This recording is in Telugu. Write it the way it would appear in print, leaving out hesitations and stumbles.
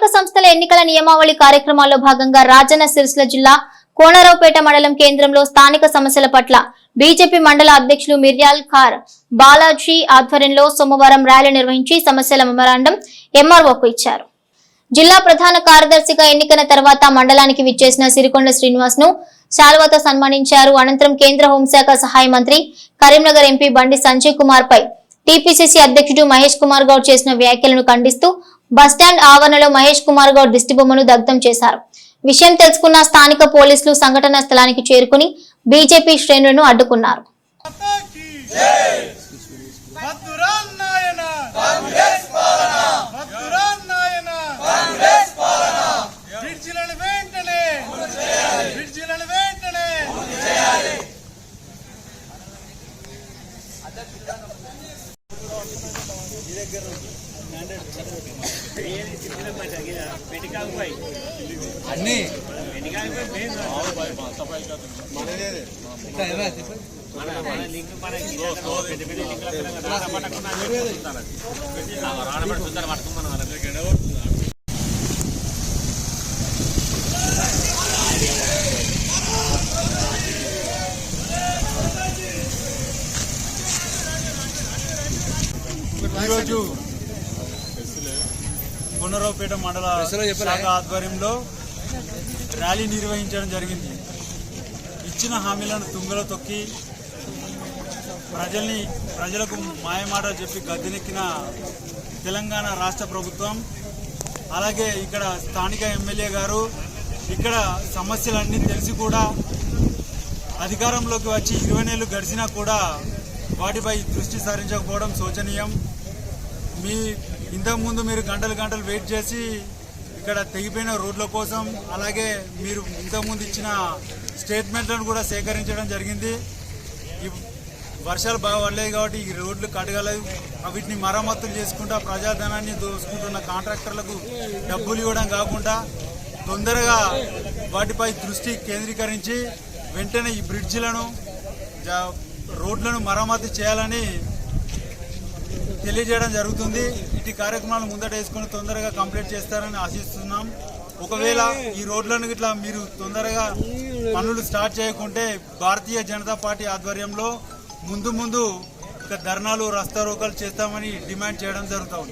స్థానిక సంస్థల ఎన్నికల నియమావళి కార్యక్రమాల్లో భాగంగా రాజన్న సిరిసిల్ల జిల్లా కోనరావుపేట మండలం కేంద్రంలో స్థానిక సమస్యల పట్ల బీజేపీ మండల అధ్యక్షులు మిర్యాల్ ఖార్ బాలాజీ ఆధ్వర్యంలో సోమవారం ర్యాలీ నిర్వహించి సమస్యల మెమరాండం ఎంఆర్ఓకు ఇచ్చారు. జిల్లా ప్రధాన కార్యదర్శిగా ఎన్నికైన తర్వాత మండలానికి విచ్చేసిన సిరికొండ శ్రీనివాస్ ను శాల్వాతో సన్మానించారు. అనంతరం కేంద్ర హోంశాఖ సహాయ మంత్రి కరీంనగర్ ఎంపీ బండి సంజయ్ కుమార్ పై టీపీసీసీ అధ్యక్షుడు మహేష్ కుమార్ గౌడ్ చేసిన వ్యాఖ్యలను ఖండిస్తూ బస్టాండ్ ఆవరణలో మహేష్ కుమార్ గౌడ్ దిష్టిబొమ్మను దగ్ధం చేశారు. విషయం తెలుసుకున్న స్థానిక పోలీసులు సంఘటనా స్థలానికి చేరుకుని బీజేపీ శ్రేణులను అడ్డుకున్నారు. ఈరోజు కోనరావుపేట మండల శాఖ ఆధ్వర్యంలో ర్యాలీ నిర్వహించడం జరిగింది. ఇచ్చిన హామీలను తుంగలో తొక్కి ప్రజలకు మాయమాటలు చెప్పి గద్దెనెక్కిన తెలంగాణ రాష్ట్ర ప్రభుత్వం, అలాగే ఇక్కడ స్థానిక ఎమ్మెల్యే గారు ఇక్కడ సమస్యలన్నీ తెలిసి కూడా అధికారంలోకి వచ్చి 20 నెలలు గడిచినా కూడా వాటిపై దృష్టి సారించకపోవడం శోచనీయం. ఇంతకుముందు మీరు గంటలు వెయిట్ చేసి ఇక్కడ తెగిపోయిన రోడ్ల కోసం, అలాగే మీరు ఇంతకుముందు ఇచ్చిన స్టేట్మెంట్లను కూడా సేకరించడం జరిగింది. ఈ వర్షాలు బాగా పడలేదు కాబట్టి ఈ రోడ్లు కడగలేదు. వీటిని మరమ్మతులు చేసుకుంటా ప్రజాధనాన్ని దోసుకుంటున్న కాంట్రాక్టర్లకు డబ్బులు ఇవ్వడం కాకుండా తొందరగా వాటిపై దృష్టి కేంద్రీకరించి వెంటనే ఈ బ్రిడ్జిలను రోడ్లను మరమ్మతు చేయాలని తెలియజేయడం జరుగుతుంది. ఇటు కార్యక్రమాలు ముందట వేసుకొని తొందరగా కంప్లీట్ చేస్తారని ఆశిస్తున్నాం. ఒకవేళ ఈ రోడ్లను ఇట్లా మీరు తొందరగా పనులు స్టార్ట్ చేయకుంటే భారతీయ జనతా పార్టీ ఆధ్వర్యంలో ముందు ధర్నాలు, రస్తా రోకోలు చేస్తామని డిమాండ్ చేయడం జరుగుతుంది.